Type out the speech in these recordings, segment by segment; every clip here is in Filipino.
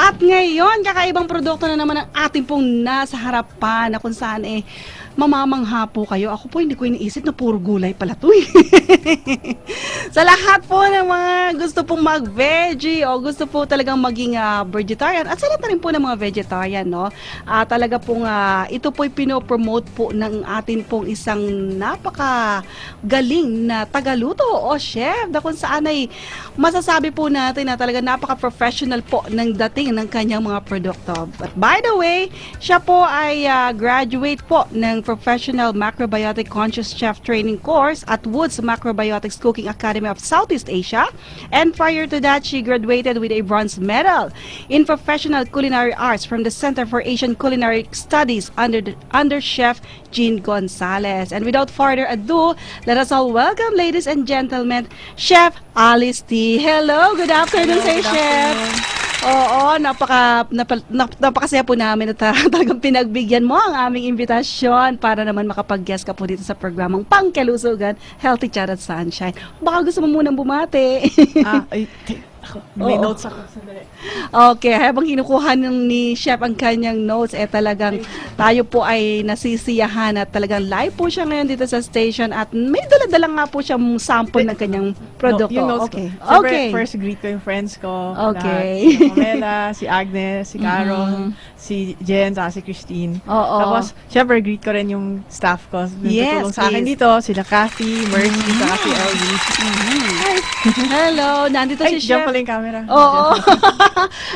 At ngayon, kakaibang produkto na naman ang ating pong nasa harapan na kung saan mamamangha po kayo. Ako po hindi ko iniisip na puro gulay pala to eh. Sa lahat po ng mga gusto pong mag-veggie o gusto po talagang maging vegetarian at sa lahat na rin po ng mga vegetarian, no? Talaga pong ito po'y pinopromote po ng atin pong isang napakagaling na tagaluto o chef na kung saan ay masasabi po natin na talaga napaka-professional po ng dating ng kanyang mga produkto. But by the way, siya po ay graduate po ng Professional Macrobiotic Conscious Chef Training Course at Woods Macrobiotics Cooking Academy of Southeast Asia. And prior to that, she graduated with a bronze medal in Professional Culinary Arts from the Center for Asian Culinary Studies under Chef Jean Gonzalez. And without further ado, let us all welcome, ladies and gentlemen, Chef Alice T. Hello, good afternoon sa Chef. Oo, napakasaya po namin at talagang pinagbigyan mo ang aming imbitasyon para naman makapag-guest ka po dito sa programang Pangkalusugan, Healthy Chat at Sunshine. Baka gusto mo munang bumate. May notes ako. Sandali. Okay, habang kinukuha ni Chef ang kanyang notes, talagang tayo po ay nasisiyahan at talagang live po siya ngayon dito sa station at may dala-dala nga po siyang sample ng kanyang produkto. Yung notes Okay. ko. Okay. First, greet ko yung friends ko. Okay. Lahat. Si Pamela, si Agnes, si Carol, si Jen, saka si Christine. Oo. Tapos, syempre, greet ko rin yung staff ko. Yes, Nagtutulong sa akin please. dito. Sila Kathy, Mercy, saka si Ellie. Hello, nandito Ay, si dyan Chef. pala yung camera. Oo.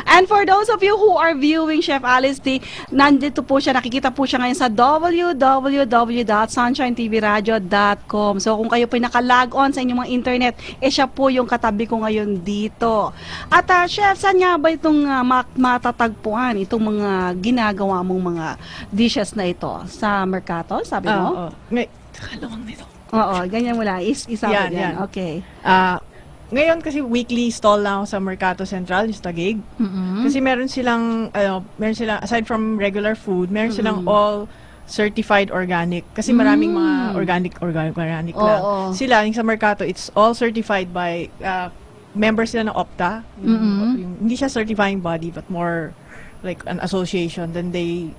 And for those of you who are viewing Chef Alice T, nandito po siya, nakikita po siya ngayon sa www.sunshinetvradio.com. So kung kayo po naka-log on sa inyong mga internet, siya po yung katabi ko ngayon dito. At Chef, saan nga ba itong matatagpuan, itong mga ginagawa mong mga dishes na ito? Sa Mercato, sabi mo? Oo. Ngay, kalawang nito. Oo, ganyan mo lang. Isa Yan, mo yan. yan. Okay. Ngayon kasi weekly stall na ako sa Mercato Central, yung Taguig. Kasi meron silang aside from regular food, meron silang all certified organic. Kasi maraming mga organic lang. Oo. Sila, yung sa Mercato, it's all certified by members sila ng OPTA. Hindi siya certifying body, but more like an association. Then they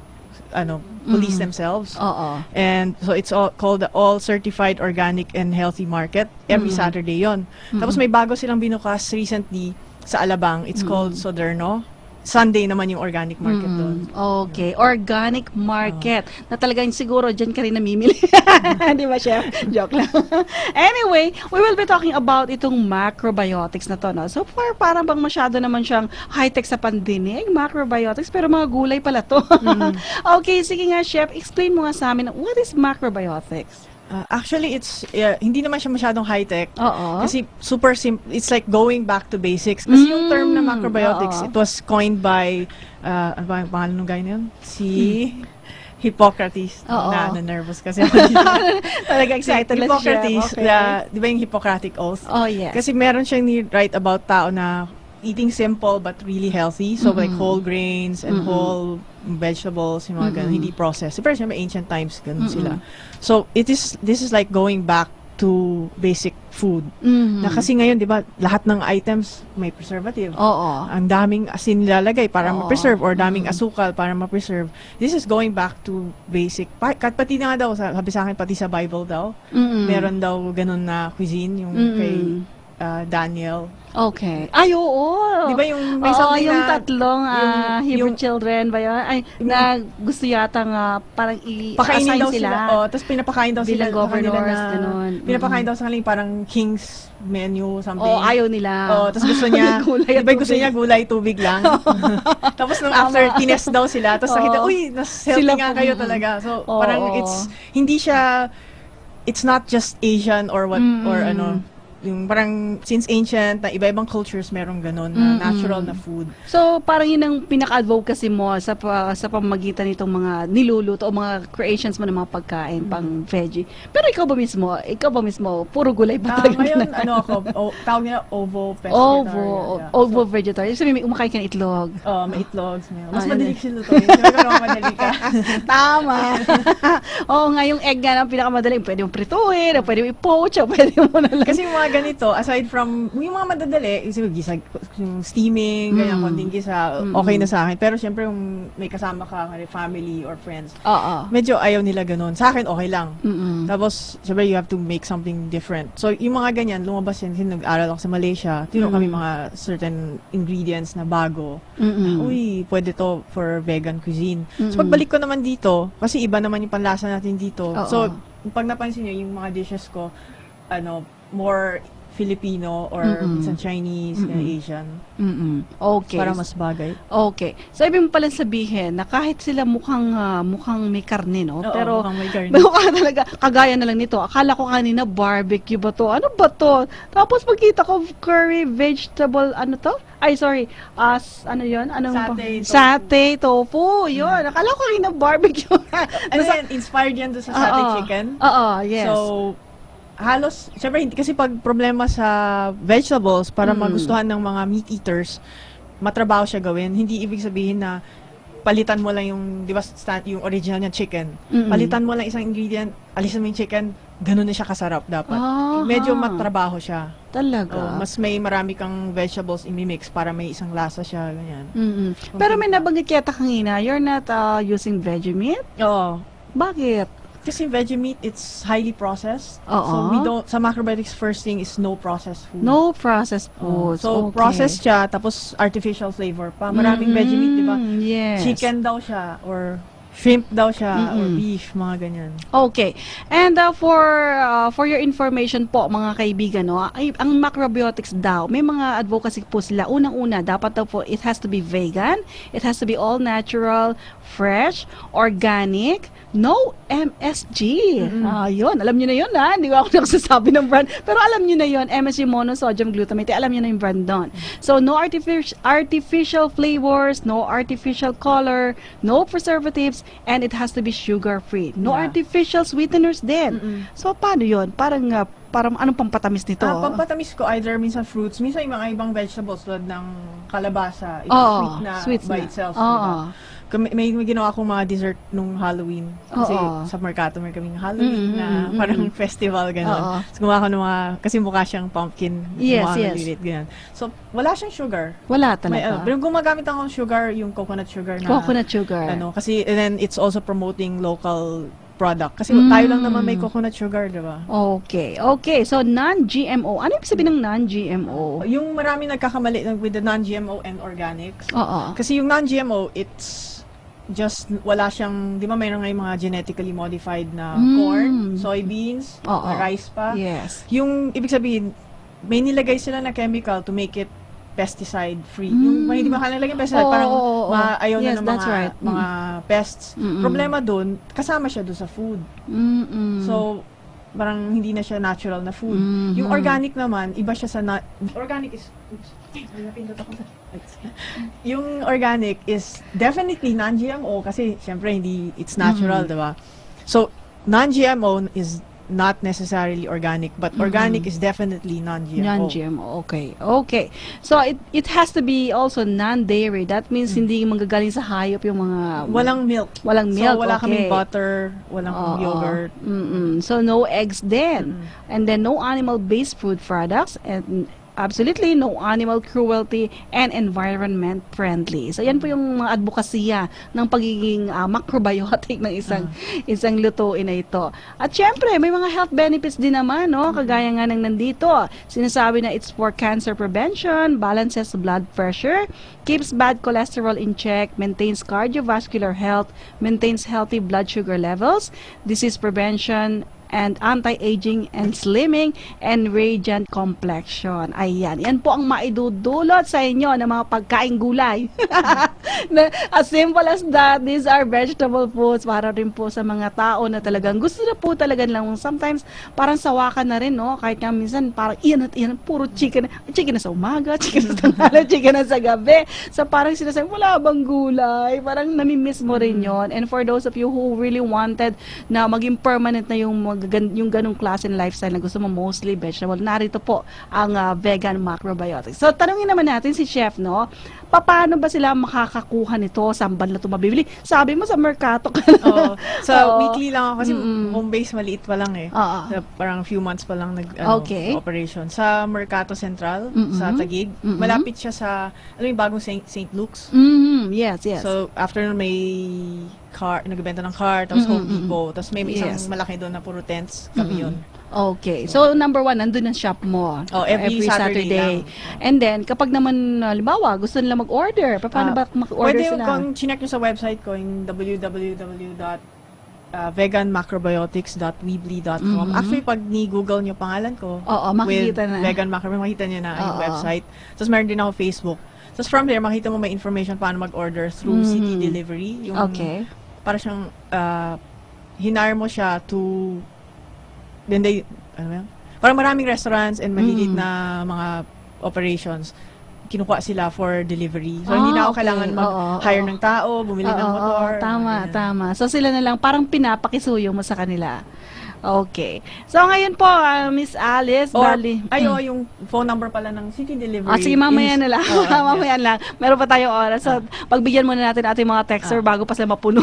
police themselves. Oo. And so it's all called the All Certified Organic and Healthy Market. Every Saturday yon. Tapos may bago silang binukas recently sa Alabang. It's called Soderno. Sunday naman yung organic market doon. Okay, organic market. Na talagang siguro dyan ka rin namimili. Di ba, Chef? Joke lang. Anyway, we will be talking about itong macrobiotics na to, no? So far, parang bang masyado naman siyang high-tech sa pandinig, macrobiotics, pero mga gulay pala to. Okay, sige nga, Chef, explain mo nga sa amin, what is macrobiotics? Actually, it's hindi naman siya masyadong high-tech. Oo. Kasi super simple. It's like going back to basics. Kasi yung term na macrobiotics, it was coined by, ano ba yung pangalan ng guy na yun? Si Hippocrates. Oo. Na-nervous kasi. Talaga excited lang si Chef. Hippocrates, Okay. di ba yung Hippocratic Oath? Oh, yes. Kasi meron siyang ni-write about tao na eating simple but really healthy. So like whole grains and whole vegetables, yung mga ganun, hindi processed. Pero siyempre ancient times, ganun sila. So this is like going back to basic food. Na kasi ngayon, di ba, lahat ng items may preservative. Oo. Ang daming asin nilalagay para Oo. ma-preserve or daming asukal para ma-preserve. This is going back to basic. Pati na nga daw, sabi sa akin, pati sa Bible daw, meron daw ganun na cuisine, yung kay Daniel. Okay. Ay, oo. Di ba yung may Oo, something yung na tatlong Hebrew yung- children ba yun? Ay, na gusto yata parang pakainin i-assign daw sila. sila. Oh, tapos pinapakain daw Bilang sila sa kanila governors, na ganun. pinapakain daw sa kanila yung parang king's menu something. Oo, ayaw nila. Oh, tapos gusto niya, Gulay at di ba gusto tubig. niya gulay tubig lang. Tapos nung after tinest daw sila, tapos nakita, Oo. uy, nas healthy Sila nga po, kayo talaga. So Oo. parang it's not just Asian or what or ano, yung parang since ancient na iba-ibang cultures merong ganun na natural na food. So, parang yun ang pinaka-advocacy mo sa pamamagitan nitong mga niluluto o mga creations mo ng mga pagkain pang veggie. Pero ikaw ba mismo, puro gulay ba talaga? Ngayon, tawag nila Ovo vegetarian. Sabi, may umakain ka ng itlog. May itlogs. Mas Ah, madali kasi lutuin. Sabi ko naman madali ka. Tama. Oo nga, yung egg nga ang pinakamadali. Pwede mong prituin, o pwede mong i-poach, o pwede mo na lang. Kasi yung mga ganito, aside from, yung mga madadali, gisa, yung steaming, ganyan, konting gisa, okay na sa akin. Pero syempre, yung may kasama ka, family or friends, Oo. medyo ayaw nila ganun. Sa akin, okay lang. Mm-mm. Tapos, syempre, you have to make something different. So, yung mga ganyan, lumabas yan, kasi nag-aral ako sa Malaysia, tino kami mga certain ingredients na bago. Uy, pwede to for vegan cuisine. So, pagbalik ko naman dito, kasi iba naman yung panlasa natin dito. Oo. So, pag napansin niyo, yung mga dishes ko, more Filipino or minsan Chinese, Asian. Okay. Para mas bagay. Okay. So, ibig mo palang sabihin na kahit sila mukhang may karne, no? Oo, Pero, mukhang may karne. mukha talaga, kagaya na lang nito. Akala ko kanina barbecue ba to? Ano ba to? Tapos pagkita ko curry, vegetable, ano to? Ay, sorry. Ano yun? Anong Satay, tofu. Satay, tofu. Yun. Akala ko kanina barbecue. Ano yan, inspired yan doon sa satay chicken. Oo, yes. So, halos, syempre, kasi pag problema sa vegetables, para magustuhan ng mga meat eaters, matrabaho siya gawin. Hindi ibig sabihin na palitan mo lang yung, di ba, yung original niya chicken. Palitan mo lang isang ingredient, alisan mo yung chicken, ganun na siya kasarap dapat. Medyo matrabaho siya. Talaga? Mas may marami kang vegetables imimix para may isang lasa siya, ganyan. Pero may nabanggit yata kanina, you're not using veggie meat? Oo. Bakit? Kasi veggie meat, it's highly processed. Oo. So, we don't, sa macrobiotics, first thing is no processed food. No processed foods. So, Okay. processed siya, tapos artificial flavor pa. Maraming veggie meat, di ba? Yes. Chicken daw siya, or shrimp daw siya, or beef, mga ganyan. Okay. And for your information po, mga kaibigan, no, ang macrobiotics daw, may mga advocacy po sila. Unang-una, dapat daw po, it has to be vegan, it has to be all natural, fresh, organic, no MSG. Yun. Alam nyo na yun, ha? Hindi ko ako nagsasabi ng brand. Pero alam nyo na yun, MSG monosodium glutamate. Alam nyo na yung brand doon. So, no artificial flavors, no artificial color, no preservatives, and it has to be sugar-free. No Yeah. artificial sweeteners din. So, paano yun? Parang anong pampatamis nito? Pampatamis ko either minsan fruits, minsan yung mga ibang vegetables tulad ng kalabasa, Oo, sweet na by itself. Diba? May ginawa akong mga dessert nung Halloween. Kasi sa Mercato may kaming Halloween na parang festival, gano'n. So, gumawa ko ng mga, kasi mukha siyang pumpkin. Yes, mukha yes. malilit, ganyan. So, wala siyang sugar. Wala May, talaga. pero gumagamit ako ng sugar, yung coconut sugar na. Coconut sugar. Kasi, and then it's also promoting local product. Kasi tayo lang naman may coconut sugar, di ba? Okay. Okay. So, non-GMO. Ano ibig sabihin ng non-GMO? Yung marami nagkakamali with the non-GMO and organics. Oo. Kasi yung non-GMO, it's just, wala siyang, di ba mayroon nga yung mga genetically modified na corn, soybeans, Oo. rice pa. Yes. Yung, ibig sabihin, may nilagay sila na chemical to make it pesticide-free. Yung, hindi ba kanilagay pesticide, parang ayaw Yes, na ng that's mga, right. mga pests. Problema dun, kasama siya dun sa food. So, parang hindi na siya natural na food. Yung organic naman, iba siya sa organic is yung organic is definitely non-GMO kasi syempre hindi it's natural, diba? So, non-GMO is not necessarily organic, but organic is definitely non-GMO. Non-GMO. Okay. Okay. So, it has to be also non-dairy. That means hindi manggagaling sa hayop yung mga... Walang milk. Walang milk, So, wala okay. kaming butter, walang yogurt. So, no eggs din. And then, no animal-based food products and absolutely no animal cruelty and environment friendly. So yan po yung mga advokasya ng pagiging macrobiotic ng isang lutuin na ito. At syempre, may mga health benefits din naman, no? Kagaya nga ng nandito. Sinasabi na it's for cancer prevention, balances blood pressure, keeps bad cholesterol in check, maintains cardiovascular health, maintains healthy blood sugar levels, disease prevention, and anti-aging and slimming and radiant complexion. Ayan. Yan po ang maidudulot sa inyo ng mga pagkaing gulay. As simple as that, these are vegetable foods para rin po sa mga tao na talagang gusto na po talaga lang. Sometimes, parang sawakan na rin, no? Kahit nga minsan, parang iyan at iyan, puro chicken. Chicken na sa umaga, chicken na sa tanghali, chicken na sa gabi. So, parang sinasabi, wala bang gulay? Parang namimiss mo rin yon. And for those of you who really wanted na maging permanent na yung ganung klase ng lifestyle na gusto mo mostly vegetable, narito po ang vegan macrobiotics. So, tanungin naman natin si Chef, no? paano ba sila makakakuha nito? Saan ba nila ito mabibili? Sabi mo sa Mercato ka na. Oo. So, Oo. weekly lang ako kasi Mm-mm. home base maliit pa lang eh. Oo. Parang few months pa lang Okay. operation. Sa Mercato Central, Mm-mm. sa Taguig. Mm-mm. Malapit siya sa, yung bagong St. Luke's. Yes, yes. So, after nun may car, nagbenta ng car, tapos Home Mm-mm. Depot, tapos may isang Yes. malaki doon na puro tents, kami yun. Okay. So, number 1, nandun ang shop mo. Oh, every Saturday lang. And then, kapag naman, halimbawa, gusto nila mag-order, paano ba mag-order Pwede sila? kung chinek nyo sa website ko, yung veganmacrobiotics.weebly.com. Mhm. Actually, pag ni-google nyo pangalan ko, Oo, makikita with na. vegan macrobiotics, makita nyo na yung Oo. website. Tapos meron din ako Facebook. Tapos from there, makita mo may information paano mag-order through Mhm. city delivery. Yung, Okay. para siyang, hinire mo siya to, then they, ano yan? Parang maraming restaurants and maliliit na mga operations, kinukuha sila for delivery. So, hindi na ako Okay. kailangan mag-hire ng tao, bumili ng motor. Tama, Ganyan. tama. So, sila na lang, parang pinapakisuyo mo sa kanila. Okay. So, ngayon po, Miss Alice, Or, bali. yung phone number pala ng city delivery. Sige, mamaya is- na lang. Oh, Mamaya lang. Meron pa tayong oras. So, pagbigyan muna natin ating mga texter bago pa sila mapuno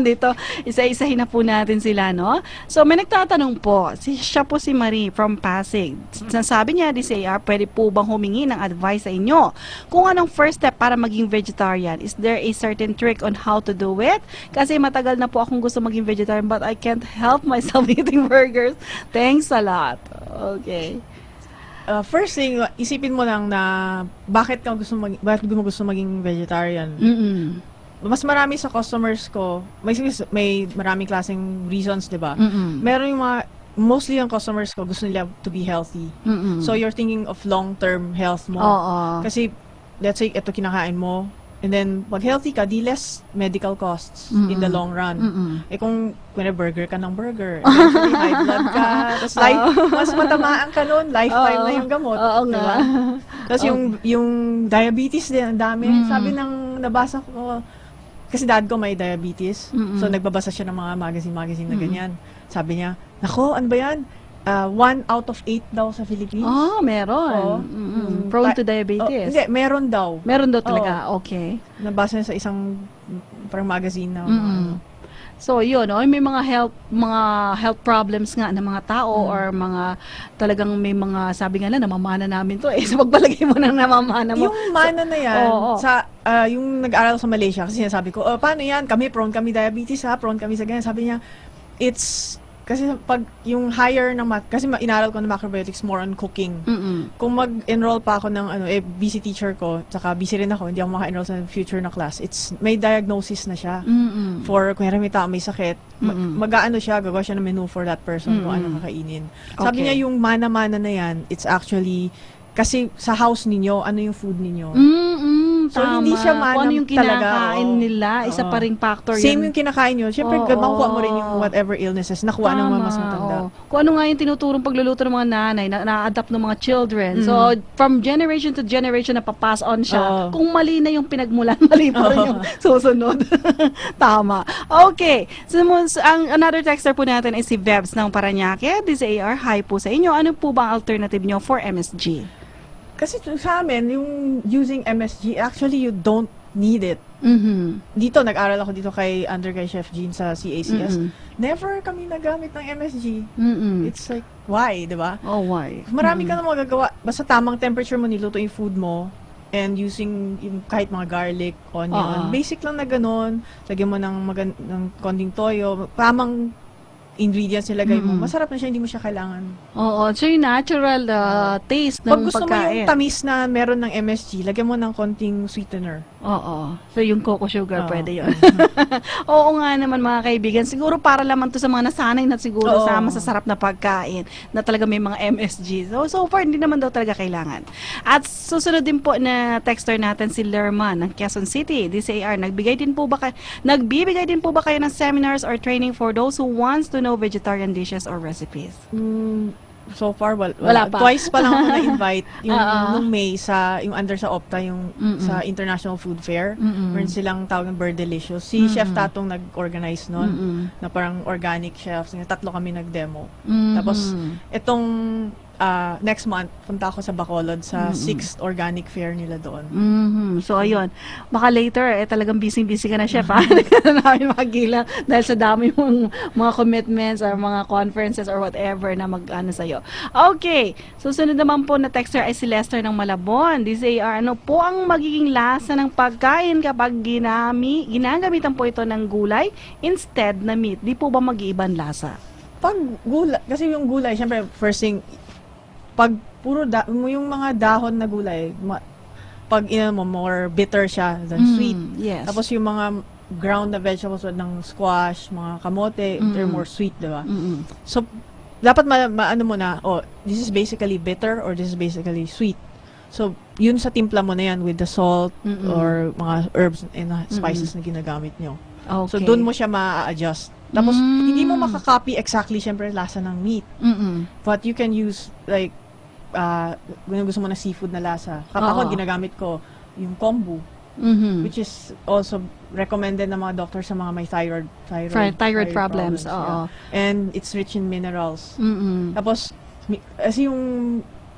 dito. Isa-isahin na po natin sila, no? So, may nagtatanong po. Siya po si Marie from Pasig. Sabi niya, DCAR, pwede po bang humingi ng advice sa inyo? Kung anong first step para maging vegetarian? Is there a certain trick on how to do it? Kasi matagal na po akong gusto maging vegetarian but I can't help myself eating burgers. Thanks a lot. Okay. First thing, isipin mo lang na bakit mo gusto maging vegetarian. Mm-mm. Mas marami sa customers ko, may maraming klaseng reasons, 'di ba? Mm-mm. Meron yung mostly yung customers ko gusto nila to be healthy. Mm-mm. So you're thinking of long-term health mo. Oo. Kasi let's say ito kinakain mo, and then pag healthy ka, di less medical costs in the long run. Mm-mm. Eh kung burger ka ng burger, eventually high blood ka, tapos mas matamaan ka nun, lifetime na yung gamot. Oo nga. diba? Tapos yung diabetes din, ang dami. Sabi ng nabasa ko, kasi dad ko may diabetes, so nagbabasa siya ng mga magazine na ganyan. Sabi niya, nako, ano ba yan? 1 out of 8 daw sa Philippines. Oh, meron. Oo. Prone to diabetes. Hindi, meron daw. Meron daw talaga. Okay. Nabasa niya sa isang parang magazine na So, yun, may mga health problems nga ng mga tao or mga talagang may mga, sabi nga na, namamana namin to eh. So, pagpalagay mo ng namamana mo. Yung mana na yan, Oo. sa yung nag-aral sa Malaysia, kasi sinasabi ko, paano yan? Prone kami diabetes prone kami sa ganyan. Sabi niya, it's, kasi pag yung higher ng kasi inaral ko ng macrobiotics more on cooking. Kung mag-enroll pa ako ng busy teacher ko, saka busy rin ako, hindi ako maka-enroll sa future na class. May diagnosis na siya. For kung may tao may sakit, mag-aano siya, gagawa siya ng menu for that person kung ano kakainin. Sabi Okay. niya yung mana-mana na yan, it's actually kasi sa house ninyo, ano yung food ninyo. So, Tama. hindi siya manam Kung ano yung talaga, kinakain oo. nila, isa Oo. pa ring factor Same yan. yung kinakain nyo. Siyempre, Oo. makukuha mo rin yung whatever illnesses. Nakuha ng mga mas matanda. oo. Kung ano nga yung tinuturong pagluluto ng mga nanay, na-adapt ng mga children. So, from generation to generation, napapass on siya. Oo. Kung mali na yung pinagmulan, mali pa rin yung susunod. Tama. Okay. So, ang another texter po natin ay si Vebs ng Paranaque. This AR, hi po sa inyo. Ano po ba ang alternative nyo for MSG? Kasi sa amin, yung using MSG, actually, you don't need it. Dito, nag-aral ako dito kay Chef Jean sa CACS. Never kami nagamit ng MSG. It's like, why, di ba? Oh, why? Marami ka na magagawa. Basta tamang temperature mo, niluto yung food mo, and using yung kahit mga garlic, onion, basic lang na ganun. Lagyan mo ng konting toyo, tamang ingredients nilagay mo. Masarap na siya, hindi mo siya kailangan. Oo. So, yung natural taste ng Pag gusto mo pagkain. yung tamis na meron ng MSG, lagyan mo ng konting sweetener. Oo. So, yung coco sugar, Oo. pwede yun. Oo nga naman, mga kaibigan. Siguro para lamang to sa mga nasanay na siguro Oo. sa masasarap na pagkain na talaga may mga MSG. So far, hindi naman daw talaga kailangan. At susunod din po na texter natin si Lerman ng Quezon City. DCAR, nagbibigay din po ba kayo ng seminars or training for those who wants to know vegetarian dishes or recipes? So far, Wala pa. Twice pa lang ako na-invite. Yung Oo. nung May, yung under sa Opta, yung sa International Food Fair. Meron silang tawag ng Birdelicious. Si Chef Tatong nag-organize nun, na parang organic chefs. Tatlo kami nag-demo. Tapos, itong next month, punta ako sa Bacolod sa 6th Organic Fair nila doon. So, ayun. Baka later, talagang busy-busy ka na, chef, ha? Hindi ka na namin magilang dahil sa dami mong mga commitments or mga conferences or whatever na mag-ano sa'yo. Okay. Susunod naman po na texter ay si Lester ng Malabon. DCR, ano po ang magiging lasa ng pagkain kapag ginagamitan po ito ng gulay instead na meat? Di po ba mag-iibang lasa? Pag gulay, kasi yung gulay, syempre, first thing, pag yung mga dahon na gulay, pag mo, more bitter siya than sweet. Yes. Tapos yung mga ground na vegetables ng squash, mga kamote, they're more sweet, diba? So, dapat maano mo na, this is basically bitter or this is basically sweet. So, yun sa timpla mo na yan with the salt or mga herbs and spices na ginagamit nyo. Okay. So, doon mo siya ma-adjust. Tapos, hindi mo makakopy exactly, syempre, lasa ng meat. But you can use, like, kung gusto mo na seafood na lasa. Ako, ginagamit ko yung kombu, which is also recommended ng mga doctor sa mga may thyroid problems. Yeah. And it's rich in minerals. Tapos, kasi yung,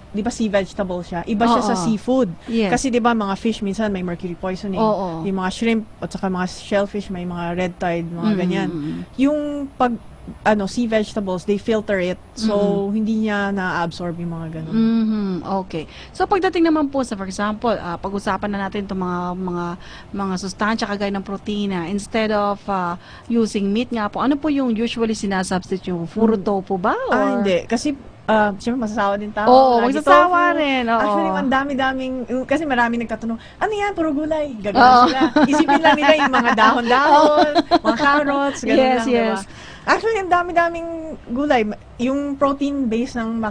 di ba sea vegetable siya? Iba siya sa seafood. Yes. Kasi di ba mga fish minsan may mercury poisoning. Yung mga shrimp at saka mga shellfish may mga red tide, mga ganyan. Yung sea vegetables, they filter it. So, hindi niya na-absorb yung mga ganun. Okay. So, pagdating naman po sa, for example, pag-usapan na natin itong mga sustansya kagaya ng protina, instead of using meat nga po, ano po yung usually sinasubstitute? Puro tofu ba? Or? Hindi. Kasi, siyempre, masasawa din tao. Oo, Lagi magsasawa tofu. rin. Oo. Actually, ang dami-daming, kasi marami nagtatanong, ano yan, puro gulay. Gagawin sila. Isipin lang nila yung mga dahon-dahon, mga carrots, gano'n Yes, lang, yes. diba? Actually, ang dami-daming gulay. Yung protein-based ng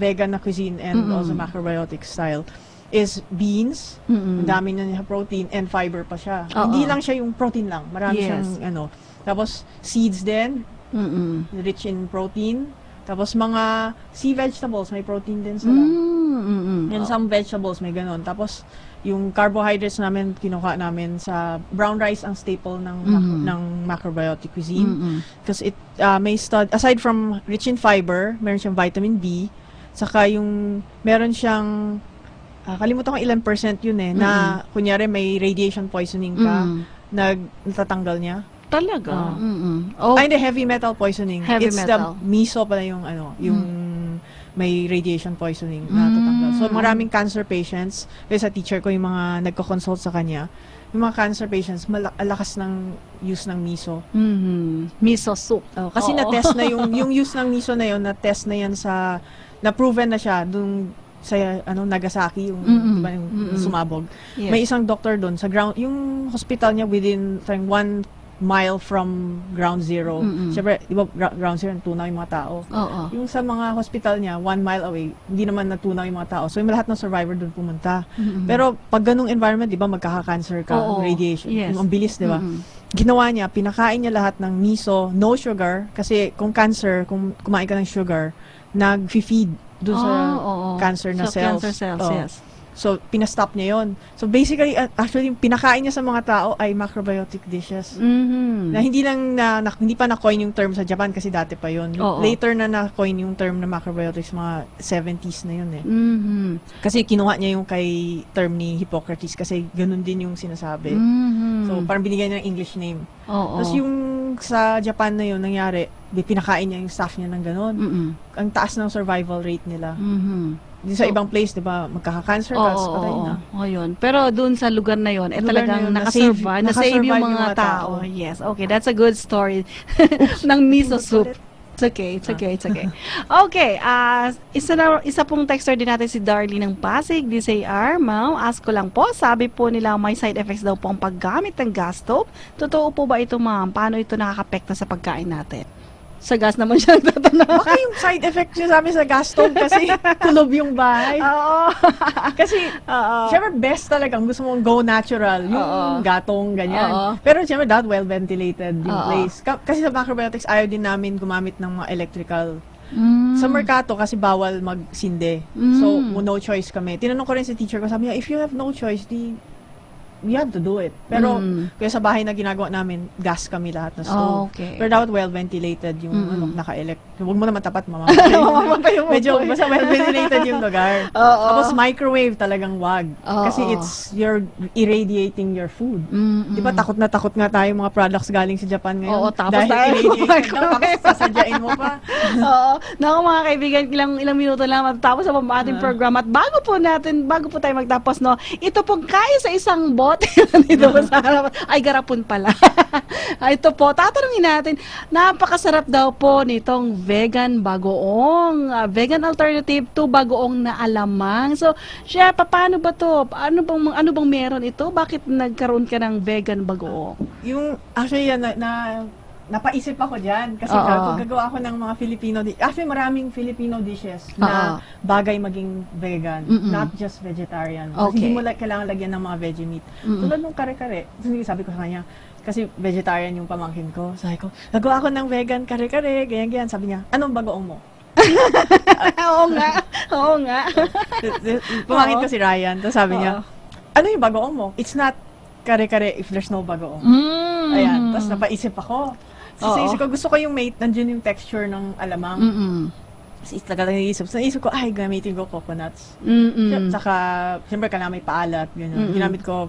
vegan na cuisine and also macrobiotic style is beans. Ang dami na niya protein and fiber pa siya. Hindi lang siya yung protein lang. Marami siyang Tapos, seeds din. Rich in protein. Tapos, mga sea vegetables, may protein din sila. And some vegetables, may ganon. Tapos, yung carbohydrates namin, kinuha namin sa brown rice ang staple ng macrobiotic cuisine. Because it may aside from rich in fiber, meron siyang vitamin B, saka yung meron siyang kalimutan ko ilang % yun na kunyari may radiation poisoning ka, natatanggal niya. Talaga? Hindi, heavy metal poisoning. It's metal. the miso pala yung yung may radiation poisoning na natatanggal. So, maraming cancer patients, kasi sa teacher ko yung mga nagko-consult sa kanya, yung mga cancer patients, malakas ng use ng miso. Miso soup. Kasi na-test na yung use ng miso na yun, na-test na yan na-proven na siya dun sa Nagasaki, yung, diba, yung sumabog. Yes. May isang doctor dun, sa ground, yung hospital niya within 1 mile from ground zero. Siyempre, di ba, ground zero, natunaw yung mga tao. Yung sa mga hospital niya, 1 mile away, hindi naman natunaw yung mga tao. So, yung lahat ng survivor doon pumunta. Pero, pag ganung environment, di ba, magkaka-cancer ka, radiation. Yes. Yung ang bilis, di ba? Ginawa niya, pinakain niya lahat ng miso, no sugar, kasi kung cancer, kung kumain ka ng sugar, nag-feed doon sa cancer na cells. Cancer cells, yes. So, pinastop niya yon. So, basically, actually, yung pinakain niya sa mga tao ay macrobiotic dishes. Na hindi lang hindi pa na-coin yung term sa Japan kasi dati pa yon. Later na na-coin yung term na macrobiotics, mga 70s na yun Kasi kinuha niya yung kay term ni Hippocrates kasi ganun din yung sinasabi. So, parang binigyan niya ng English name. Tapos yung sa Japan na yun, nangyari, pinakain niya yung staff niya ng ganun. Ang taas ng survival rate nila. Di sa ibang place, di ba, magkaka-cancer ka, patay na. Ayun. Pero dun sa lugar na yun, na yun, talagang nakasurvive yung mga tao. Yes, okay. That's a good story ng miso soup. It's okay. Okay, isa pong texter din natin si Darlene ng Pasig, DCR. Ma'am, ask ko lang po, sabi po nila may side effects daw po ang paggamit ng gas stove. Totoo po ba ito, ma'am? Paano ito nakakapekto sa pagkain natin? Sa gas naman siya nagtatanong. Baka yung side effect niya sabi sa gas stove kasi kulob yung bahay. Kasi, syempre best talagang gusto mong go natural. Yung gatong, ganyan. Pero syempre that well ventilated yung place. Kasi sa macrobiotics, ayaw din namin gumamit ng mga electrical. Sa merkato kasi bawal magsinde. So, no choice kami. Tinanong ko rin sa teacher ko, sabi niya, if you have no choice, we have to do it. Pero, kaya sa bahay na ginagawa namin, gas kami lahat na stove. Okay. Pero dapat well-ventilated yung naka-elect. Huwag mo naman tapat, mamamatay. Medyo, basta well-ventilated yung lugar. Tapos microwave talagang wag. Kasi you're irradiating your food. Di ba, takot na takot nga tayo mga products galing sa Japan ngayon. Oo, tapos dahil tayo irradiated daw, tapos sasadyain mo pa. Oo. Naku mga kaibigan, ilang minuto lang matapos ang ating program. At bago po tayo magtapos, no, ito pong kaya sa isang bote dito po sa harapan. Ay, garapon pala. Ito po, tatanungin natin, napakasarap daw po nitong vegan bagoong. Vegan alternative to bagoong na alamang. So, Chef, paano ba to? Ano bang meron ito? Bakit nagkaroon ka ng vegan bagoong? Actually, napaisip ako dyan. Kasi kung gagawa ako ng mga Filipino actually maraming Filipino dishes na bagay maging vegan, not just vegetarian. Kasi hindi mo kailangan lagyan ng mga veggie meat. Tulad ng kare-kare. Sabi ko sa kanya, kasi vegetarian yung pamangkin ko. Sabi ko, nagawa ako ng vegan kare-kare, ganyan-ganyan. Sabi niya, anong bagoong mo? Oo nga. Pamangkin ko si Ryan. Tapos sabi niya, ano yung bagoong mo? It's not kare-kare if there's no bagoong. Ayan. Tapos napaisip ako. Kasi gusto ko yung nandiyan yung texture ng alamang. Kasi talaga naisip. So, naisip ko, gamitin ko coconuts. Saka, siyempre, kailangan may paalat. Ginamit ko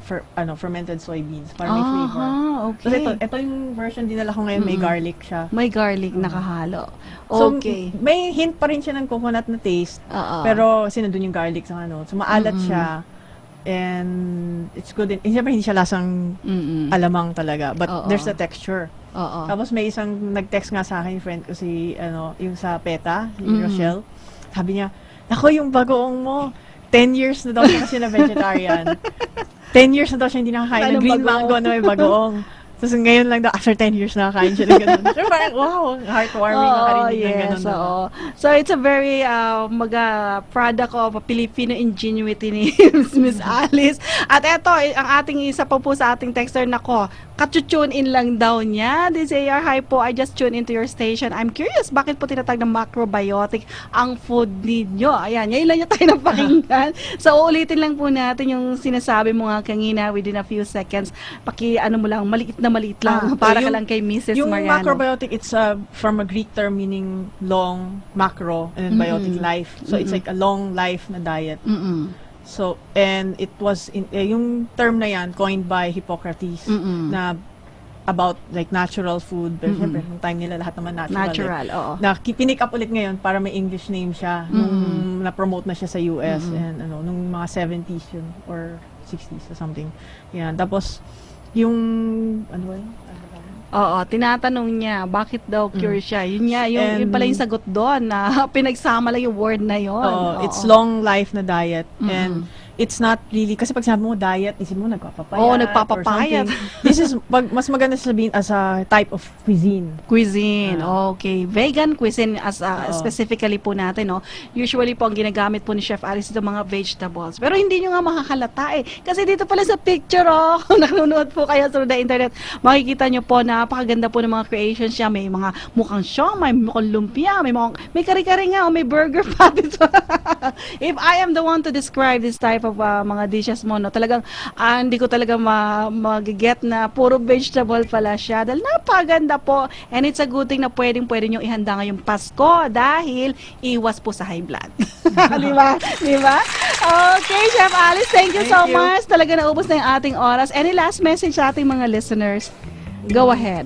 fermented soybeans para may flavor. Okay. Tapos ito yung version dinala ko ngayon, may garlic siya. May garlic nakahalo. So, Okay. may hint pa rin siya ng coconut na taste. Pero, kasi nandun yung garlic sa So, maalat siya. And it's good. Siyempre, hindi siya lasang alamang talaga. But there's the texture. Tapos may isang nag-text nga sa akin, friend ko yung sa PETA, yung Rochelle. Sabi niya, ako yung bagoong mo. 10 years na daw siya kasi na vegetarian. 10 years na daw siya hindi nakakain ng green mango na may bagoong. Tapos ngayon lang daw, after 10 years nakakain siya ng gano'n. So parang, wow, heartwarming nakarinig ng gano'n. So it's a very product of Filipino ingenuity ni Miss Alice. At eto, ang ating isa pa po sa ating texter, nako, katutune in lang daw niya. This AR, hi po, I just tune into your station. I'm curious, bakit po tinatag ng macrobiotic ang food ninyo? Ayan, ngayon lang niya tayo napakinggan. So uulitin lang po natin yung sinasabi mo nga kanina within a few seconds. Mo lang, maliit lang. Para ka lang kay Mrs. Yung Mariano. macrobiotic, it's from a Greek term meaning long, macro, and then biotic life. So it's like a long life na diet. So, and it was, yung term na yan, coined by Hippocrates, na about like natural food. Pero syempre, nung time nila, lahat naman natural. Oo. Na pinick up ulit ngayon para may English name siya, nung na-promote na siya sa US, and nung mga 70s yun, or 60s or something. Yan. Tapos, yung, tinatanong niya, bakit daw cure siya? Yun nga, yun pala yung sagot doon, na pinagsama lang yung word na yun. It's long life na diet. And it's not really, kasi pag sinabi mo diet, isip mo nagpapapayat. Nagpapapayat. This is, mas maganda sabihin as a type of cuisine. Okay. Vegan cuisine as specifically po natin, no? Usually po, ang ginagamit po ni Chef Alice ito mga vegetables. Pero hindi nyo nga makakalata eh. Kasi dito pala sa picture, kung nanonood po kayo through the internet, makikita nyo po, napakaganda po ng mga creations siya. May mga mukhang siomai, may mukhang lumpia, may kare-kare nga, may burger patties. If I am the one to describe this type of mga dishes mo, no, talagang hindi ko talaga mag-get na puro vegetable pala siya. Dahil napaganda po. And it's a good thing na pwedeng nyo ihanda ngayong Pasko dahil iwas po sa high blood. Di ba? Okay, Chef Alice, thank you so much. Talaga naubos na yung ating oras. Any last message sa ating mga listeners? Go ahead.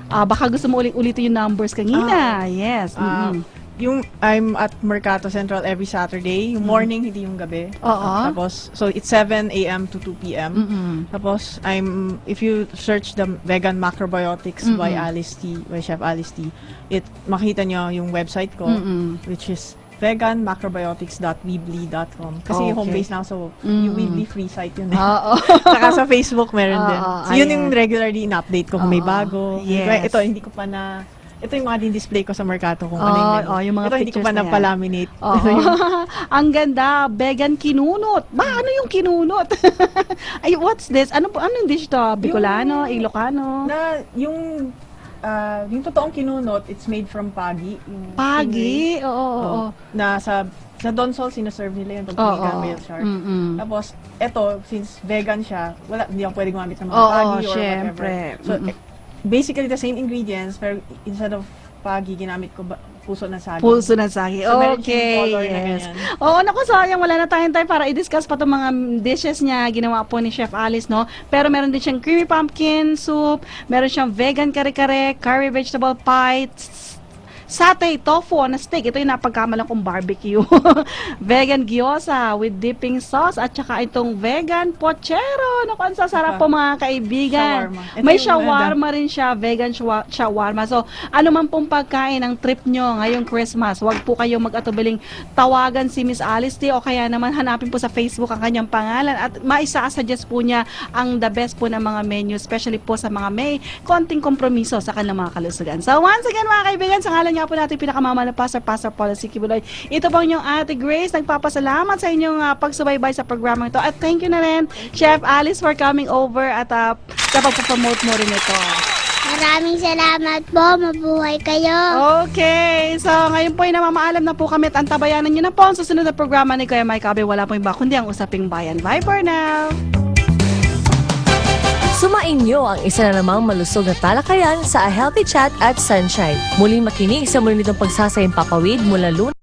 Baka gusto mo ulitin yung numbers kanina. Yes. Yung I'm at Mercato Central every Saturday, yung morning, hindi yung gabi. Tapos, so it's 7 a.m. to 2 p.m. Tapos, if you search the vegan macrobiotics by Chef Alice T, makita nyo yung website ko, which is veganmacrobiotics.weebly.com. Kasi yung home base na, so yung Weebly free site yun. Saka sa Facebook meron din. So yun yung regularly in-update ko kung may bago. Yes. Ito, hindi ko pa ito yung mga din-display ko sa Mercato kung ano yung yung mga ito, hindi ko pa pictures na yan. napalaminate. Ang ganda, vegan kinunot. Ano yung kinunot? Ay, what's this? Anong dish to? Bicolano, Ilocano? Yung totoong kinunot, it's made from pagi. Pagi? Oo. Na sa sa Donsol, sinaserve nila yun pag Oo. vegan whale shark. Mm-mm. Tapos, eto, since vegan siya, hindi ako pwede gumamit ng mga Oo, pagi or syempre. whatever. So, basically the same ingredients, pero instead of pagi, ginamit ko puso ng saging. Puso ng saging. So, meron Okay, siyang color na yes. ganyan. Oo, naku, sayang wala na tayong time para i-discuss pa itong mga dishes niya. Ginawa po ni Chef Alice, no? Pero meron din siyang creamy pumpkin soup, meron siyang vegan kare-kare, curry vegetable pie, satay, tofu on a stick. Ito yung napagkamalan kong barbecue. Vegan gyoza with dipping sauce at saka itong vegan pochero. Naku, ang sasarap po mga kaibigan. Shawarma. Ito May yung shawarma rin siya, vegan shawarma. So, ano man pong pagkain ang trip nyo ngayong Christmas, wag po kayo mag-atubiling tawagan si Miss Alice T o kaya naman hanapin po sa Facebook ang kanyang pangalan at maisa-suggest po niya ang the best po ng mga menu, especially po sa mga may konting kompromiso sa kanilang mga kalusugan. So, once again mga kaibigan, sa ngalan nga po natin pinakamama na Pastor Policy Kibuloy. Ito po ang inyong Ate Grace. Nagpapasalamat sa inyong pagsubaybay sa programang ito. At thank you na rin, Chef Alice, for coming over at sa pagpapromote mo rin ito. Maraming salamat po. Mabuhay kayo. Okay. So, ngayon po ay namamaalam na po kami at antabayanan nyo na po ang susunod na programa ni Kuya Mike Abe. Wala po iba kundi ang Usaping Bayan. Bye for now! Sumainyo ang isa na namang malusog na talakayan sa A Healthy Chat at Sunshine. Muling makinig sa muli nitong pagsasayang papawid mula Lunes